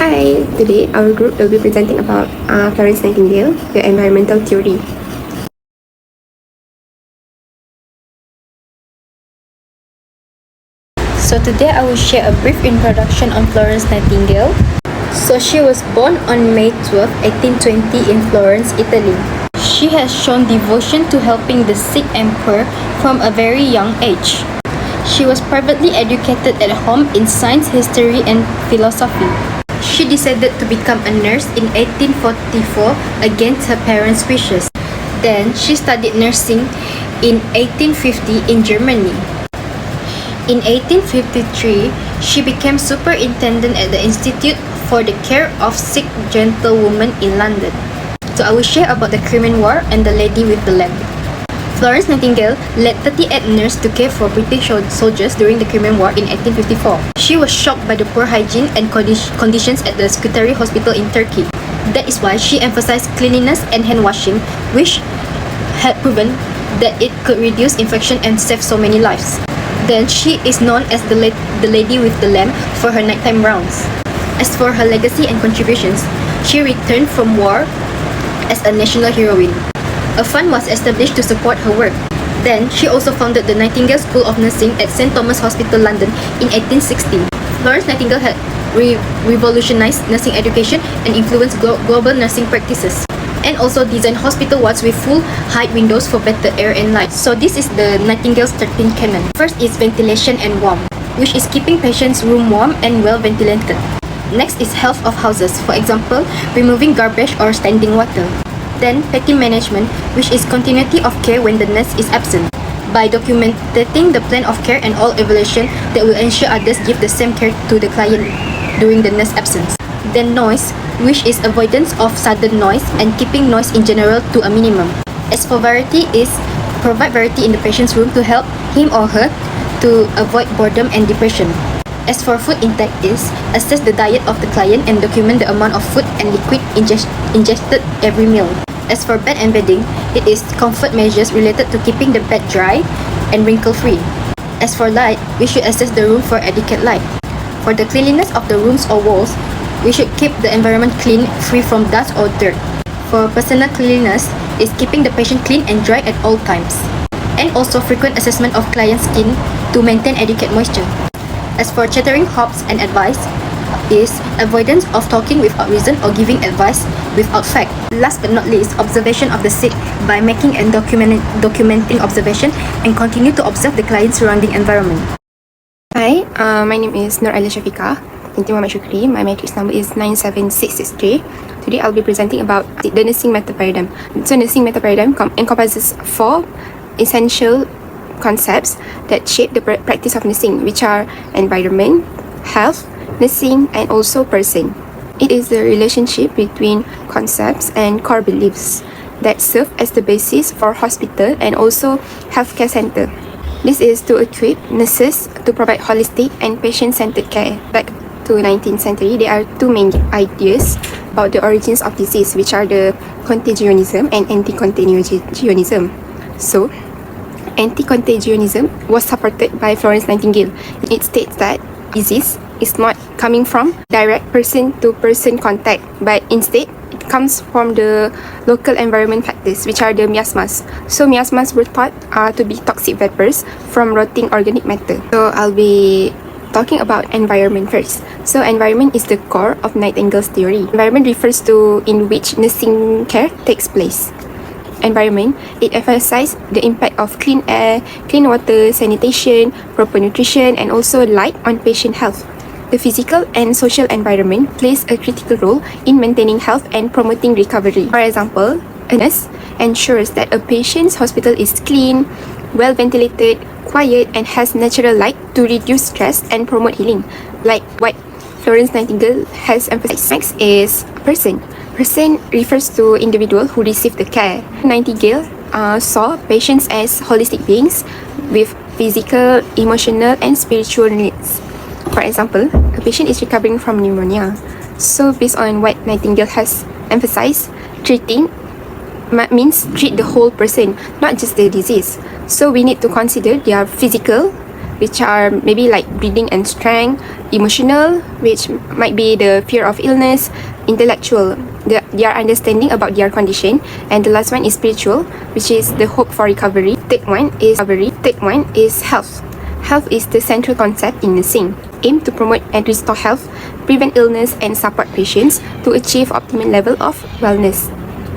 Hi, today our group will be presenting about Florence Nightingale, the environmental theory. So today I will share a brief introduction on Florence Nightingale. So she was born on May 12, 1820 in Florence, Italy. She has shown devotion to helping the sick and poor from a very young age. She was privately educated at home in science, history, and philosophy. She decided to become a nurse in 1844 against her parents' wishes. Then she studied nursing in 1850 in Germany. In 1853, she became superintendent at the Institute for the Care of Sick Gentlewomen in London. So I will share about the Crimean War and the Lady with the Lamp. Florence Nightingale led 38 nurses to care for British soldiers during the Crimean War in 1854. She was shocked by the poor hygiene and conditions at the Scutari Hospital in Turkey. That is why she emphasized cleanliness and hand washing, which had proven that it could reduce infection and save so many lives. Then she is known as the Lady with the Lamp for her nighttime rounds. As for her legacy and contributions, she returned from war as a national heroine. A fund was established to support her work. Then, she also founded the Nightingale School of Nursing at St. Thomas Hospital, London in 1860. Florence Nightingale had revolutionized nursing education and influenced global nursing practices, and also designed hospital wards with full height windows for better air and light. So this is the Nightingale's 13 canon. First is ventilation and warmth, which is keeping patients' room warm and well ventilated. Next is health of houses, for example, removing garbage or standing water. Then petty management, which is continuity of care when the nurse is absent, by documenting the plan of care and all evaluation that will ensure others give the same care to the client during the nurse absence. Then noise, which is avoidance of sudden noise and keeping noise in general to a minimum. As for variety is provide variety in the patient's room to help him or her to avoid boredom and depression. As for food intake is assess the diet of the client and document the amount of food and liquid ingested every meal. As for bed and bedding, it is comfort measures related to keeping the bed dry and wrinkle-free. As for light, we should assess the room for adequate light. For the cleanliness of the rooms or walls, we should keep the environment clean, free from dust or dirt. For personal cleanliness, is keeping the patient clean and dry at all times. And also frequent assessment of client's skin to maintain adequate moisture. As for chattering hobs and advice, is avoidance of talking without reason or giving advice without fact. Last but not least, observation of the sick by making and documenting observation and continue to observe the client's surrounding environment. Hi, my name is Nur Alia Shafika. Muhammad Shukri. My matrix number is 97663. Today I'll be presenting about the nursing meta paradigm. So nursing meta paradigm encompasses 4 essential concepts that shape the practice of nursing, which are environment, health, nursing, and also person. It is the relationship between concepts and core beliefs that serve as the basis for hospital and also healthcare center. This is to equip nurses to provide holistic and patient-centered care. Back to 19th century, there are 2 main ideas about the origins of disease, which are the contagionism and anti-contagionism. So, anti-contagionism was supported by Florence Nightingale. It states that disease is not coming from direct person-to-person contact, but instead it comes from the local environment factors, which are the miasmas. So miasmas were thought to be toxic vapors from rotting organic matter. So I'll be talking about environment first. So environment is the core of Nightingale's theory. Environment refers to in which nursing care takes place. Environment, it emphasizes the impact of clean air, clean water, sanitation, proper nutrition, and also light on patient health. The physical and social environment plays a critical role in maintaining health and promoting recovery. For example, a nurse ensures that a patient's hospital is clean, well ventilated, quiet, and has natural light to reduce stress and promote healing, like what Florence Nightingale has emphasized. Next is person. Person refers to individual who receive the care. Nightingale saw patients as holistic beings with physical, emotional, and spiritual needs. For example, a patient is recovering from pneumonia. So based on what Nightingale has emphasized, treating means treat the whole person, not just the disease. So we need to consider their physical, which are maybe like breathing and strength, emotional, which might be the fear of illness, intellectual, their understanding about their condition, and the last one is spiritual, which is the hope for recovery. Third one is health. Health is the central concept in nursing, aim to promote and restore health, prevent illness, and support patients to achieve optimal level of wellness.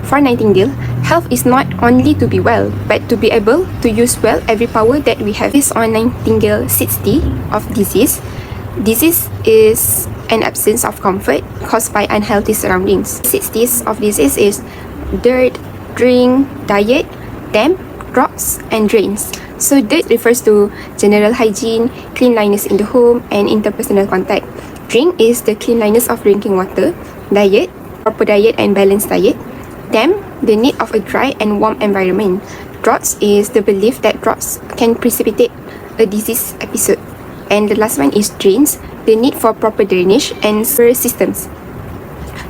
For Nightingale, health is not only to be well, but to be able to use well every power that we have. Based on Nightingale 60 of disease. Disease is an absence of comfort caused by unhealthy surroundings. 60s of disease is dirt, drink, diet, damp, drops, and drains. So dirt refers to general hygiene, cleanliness in the home, and interpersonal contact. Drink is the cleanliness of drinking water. Diet, proper diet and balanced diet. Damp, the need of a dry and warm environment. Draughts is the belief that draughts can precipitate a disease episode. And the last one is drains, the need for proper drainage and sewer systems.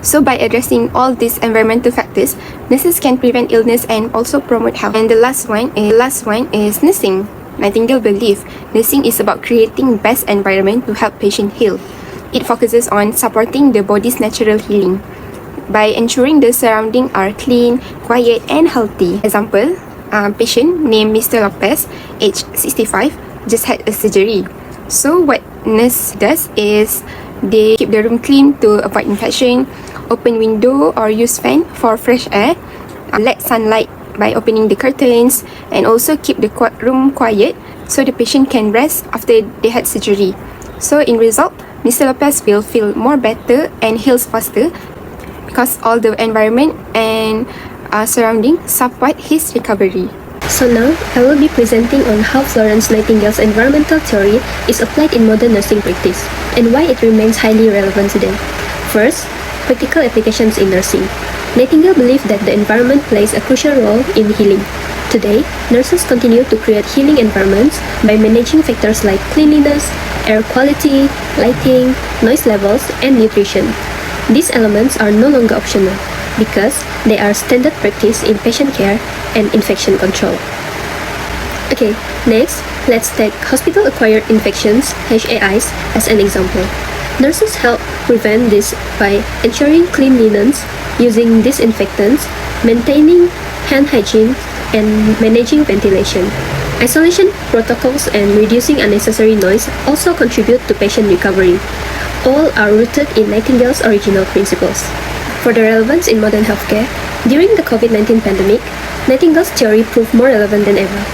So by addressing all these environmental factors, nurses can prevent illness and also promote health. And the last one is nursing. Nightingale believes nursing is about creating best environment to help patient heal. It focuses on supporting the body's natural healing by ensuring the surroundings are clean, quiet, and healthy. Example, patient named Mr. Lopez, age 65, just had a surgery. So what nurse does is they keep the room clean to avoid infection, open window or use fan for fresh air, let sunlight by opening the curtains, and also keep the room quiet so the patient can rest after they had surgery. So in result, Mr. Lopez will feel more better and heals faster because all the environment and surrounding support his recovery. So now, I will be presenting on how Florence Nightingale's environmental theory is applied in modern nursing practice and why it remains highly relevant today. First, practical applications in nursing. Nightingale believed that the environment plays a crucial role in healing. Today, nurses continue to create healing environments by managing factors like cleanliness, air quality, lighting, noise levels, and nutrition. These elements are no longer optional because they are standard practice in patient care and infection control. Okay, next, let's take hospital-acquired infections, HAIs, as an example. Nurses help prevent this by ensuring clean linens, using disinfectants, maintaining hand hygiene, and managing ventilation. Isolation protocols and reducing unnecessary noise also contribute to patient recovery. All are rooted in Nightingale's original principles. For the relevance in modern healthcare, during the COVID-19 pandemic, Nightingale's theory proved more relevant than ever.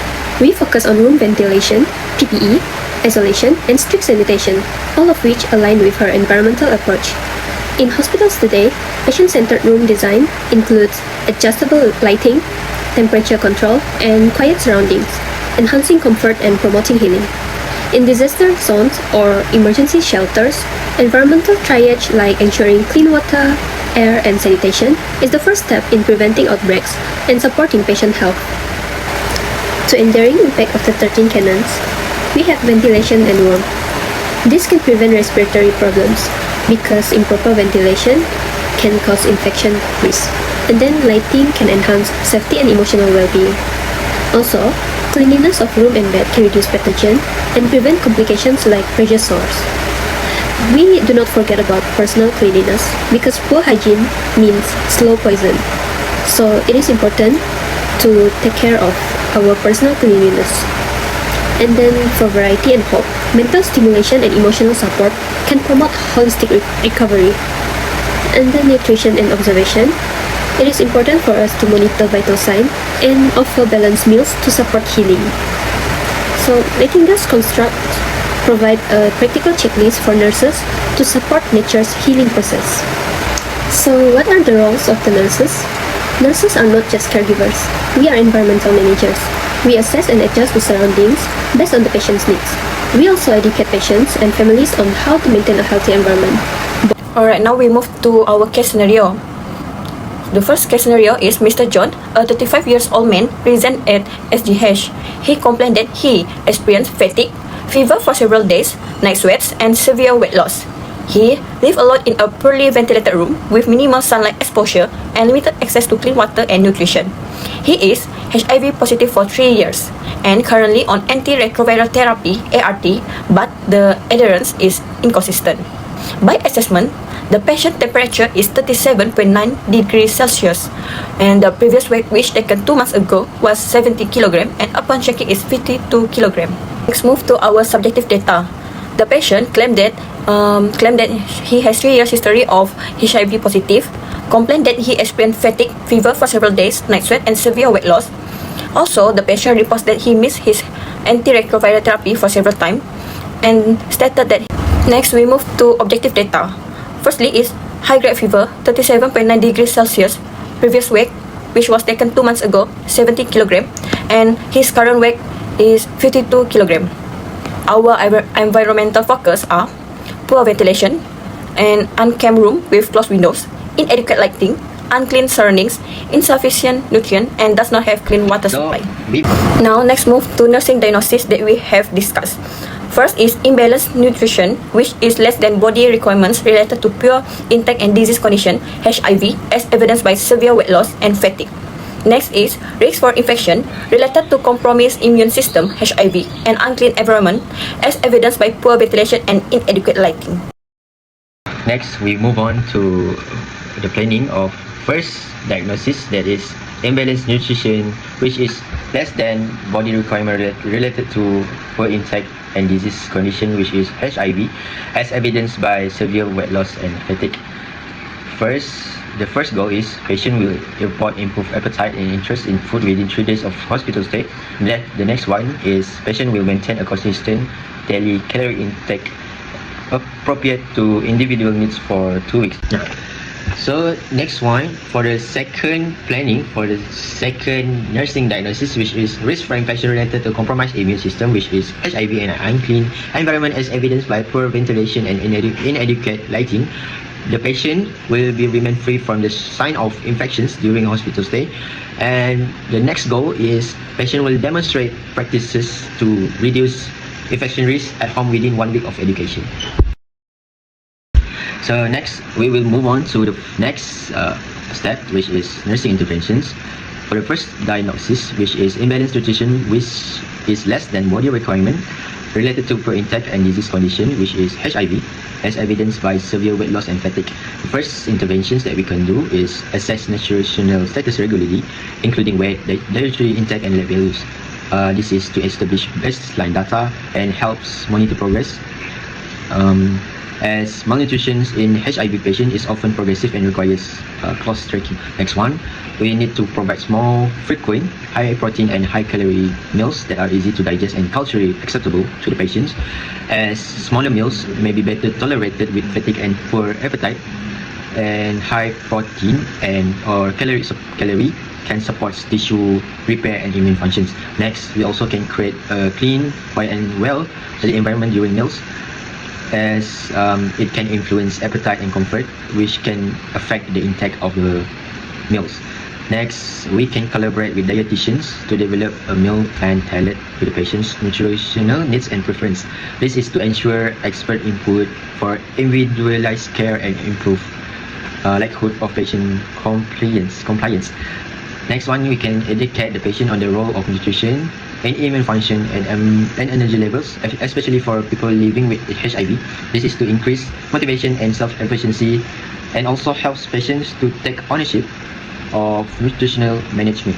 We focus on room ventilation, PPE, isolation, and strict sanitation, all of which align with her environmental approach. In hospitals today, patient-centered room design includes adjustable lighting, temperature control, and quiet surroundings, enhancing comfort and promoting healing. In disaster zones or emergency shelters, environmental triage like ensuring clean water, air, and sanitation is the first step in preventing outbreaks and supporting patient health. To enduring impact of the 13 canons, we have ventilation and warmth. This can prevent respiratory problems because improper ventilation can cause infection risk, and then lighting can enhance safety and emotional well-being. Also, cleanliness of room and bed can reduce pathogen and prevent complications like pressure sores. We do not forget about personal cleanliness because poor hygiene means slow poison. So it is important to take care of our personal cleanliness. And then for variety and hope, mental stimulation and emotional support can promote holistic recovery. And then nutrition and observation. It is important for us to monitor vital signs and offer balanced meals to support healing. So Nightingale's construct provide a practical checklist for nurses to support nature's healing process. So what are the roles of the nurses? Nurses are not just caregivers. We are environmental managers. We assess and adjust the surroundings based on the patient's needs. We also educate patients and families on how to maintain a healthy environment. Alright, now we move to our case scenario. The first case scenario is Mr. John, a 35 years old man, present at SGH. He complained that he experienced fatigue, fever for several days, night sweats, and severe weight loss. He lived alone in a poorly ventilated room with minimal sunlight exposure and limited access to clean water and nutrition. He is HIV positive for 3 years and currently on antiretroviral therapy (ART), but the adherence is inconsistent. By assessment, the patient temperature is 37.9 degrees Celsius and the previous weight which taken 2 months ago was 70 kg and upon checking is 52 kg. Next move to our subjective data. The patient claimed that he has 3 years history of HIV positive, complained that he experienced fatigue, fever for several days, night sweat and severe weight loss. Also, the patient reports that he missed his antiretroviral therapy for several times and stated that. Next, we move to objective data. Firstly is high-grade fever, 37.9 degrees Celsius, previous weight, which was taken 2 months ago, 70 kg, and his current weight is 52 kg. Our environmental focus are poor ventilation, an unkempt room with closed windows, inadequate lighting, unclean surroundings, insufficient nutrient, and does not have clean water supply. Now, next move to nursing diagnosis that we have discussed. First is imbalanced nutrition, which is less than body requirements related to pure intake and disease condition, HIV, as evidenced by severe weight loss and fatigue. Next is risk for infection related to compromised immune system, HIV, and unclean environment, as evidenced by poor ventilation and inadequate lighting. Next, we move on to the planning of first diagnosis, that is imbalanced nutrition, which is less than body requirement related to poor intake and disease condition, which is HIV, as evidenced by severe weight loss and fatigue. The first goal is patient will report improved appetite and interest in food within 3 days of hospital stay. The next one is patient will maintain a consistent daily calorie intake appropriate to individual needs for 2 weeks. So next one, for the second planning, for the second nursing diagnosis, which is risk for infection related to compromised immune system, which is HIV and unclean environment, as evidenced by poor ventilation and inadequate lighting. The patient will be remain free from the sign of infections during hospital stay. And the next goal is patient will demonstrate practices to reduce infection risk at home within 1 week of education. So next, we will move on to the next step, which is nursing interventions. For the first diagnosis, which is imbalanced nutrition, which is less than body requirement related to poor intake and disease condition, which is HIV, as evidenced by severe weight loss and fatigue. The first interventions that we can do is assess nutritional status regularly, including weight, dietary intake and lab values. This is to establish baseline data and helps monitor progress. As malnutrition in HIV patient is often progressive and requires close tracking. Next one, we need to provide small, frequent, high protein and high calorie meals that are easy to digest and culturally acceptable to the patients, as smaller meals may be better tolerated with fatigue and poor appetite, and high protein and or calorie can support tissue repair and immune functions. Next, we also can create a clean, quiet and well environment during meals, as it can influence appetite and comfort, which can affect the intake of the meals. Next, we can collaborate with dietitians to develop a meal plan tailored to the patient's nutritional needs and preference. This is to ensure expert input for individualized care and improve likelihood of patient compliance. Next one, we can educate the patient on the role of nutrition and immune function and energy levels, especially for people living with HIV. This is to increase motivation and self-efficiency, and also helps patients to take ownership of nutritional management.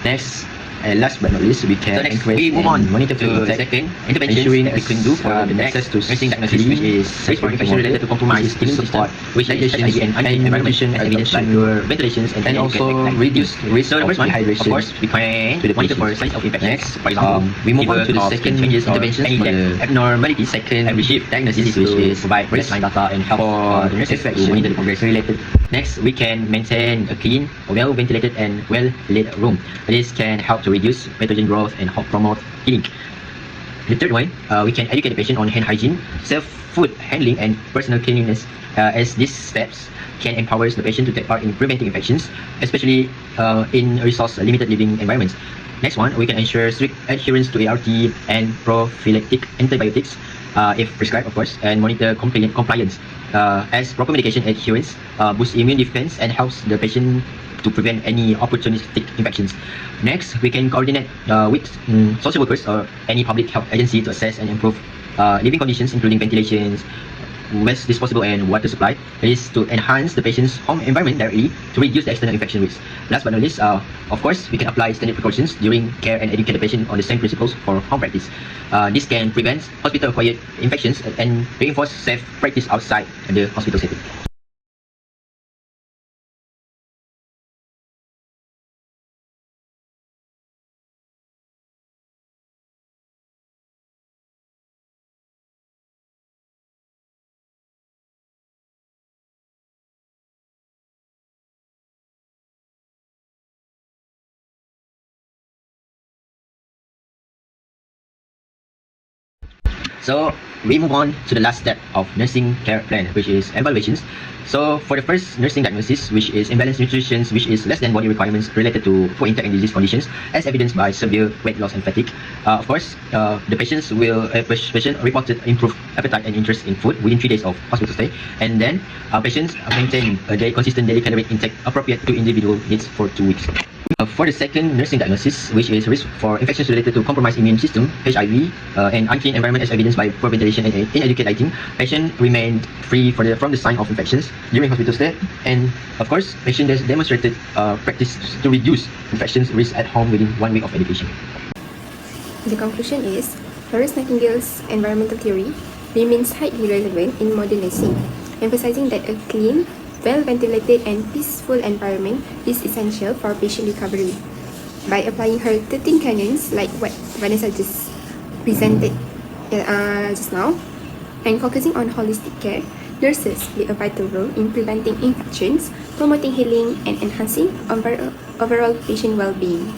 Next, and last but not least, we can monitor the second intervention that we can do for the access to nursing diagnosis, which is risk for infection related to compromised immune system, which digestion and environment, evidence like your ventilations and also reduce risk of dehydration. Of course, we can monitor for signs of infection. Next, for example, we move on to the second intervention, the abnormality second diagnosis, which is provide baseline data and help for the nurses to monitor the progress related. Next, we can maintain a clean, well-ventilated and well-lit room. This can help to reduce pathogen growth and help promote healing. The third one, we can educate the patient on hand hygiene, safe food handling and personal cleanliness, as these steps can empower the patient to take part in preventing infections, especially in resource-limited living environments. Next one, we can ensure strict adherence to ART and prophylactic antibiotics, if prescribed, of course, and monitor compliance, as proper medication adherence boosts immune defense and helps the patient to prevent any opportunistic infections. Next, we can coordinate with social workers or any public health agency to assess and improve living conditions, including ventilations, waste disposable, and water supply. It is to enhance the patient's home environment directly to reduce the external infection risk. Last but not least, of course, we can apply standard precautions during care and educate the patient on the same principles for home practice. This can prevent hospital-acquired infections and reinforce safe practice outside the hospital setting. So we move on to the last step of nursing care plan, which is evaluations. So for the first nursing diagnosis, which is imbalanced nutrition, which is less than body requirements related to food intake and disease conditions, as evidenced by severe weight loss and fatigue. Of course, the patient reported improved appetite and interest in food within 3 days of hospital stay, and then patients maintain a consistent daily calorie intake appropriate to individual needs for 2 weeks. For the second nursing diagnosis, which is risk for infections related to compromised immune system, HIV, and unclean environment as evidenced by poor ventilation and inadequate lighting, patient remained free from the sign of infections during hospital stay, and of course, patient has demonstrated practice to reduce infections risk at home within 1 week of medication. The conclusion is, Florence Nightingale's environmental theory remains highly relevant in modern nursing, emphasizing that a clean, well-ventilated and peaceful environment is essential for patient recovery. By applying her 13 canons, like what Vanessa just presented just now, and focusing on holistic care, nurses play a vital role in preventing infections, promoting healing, and enhancing overall patient well-being.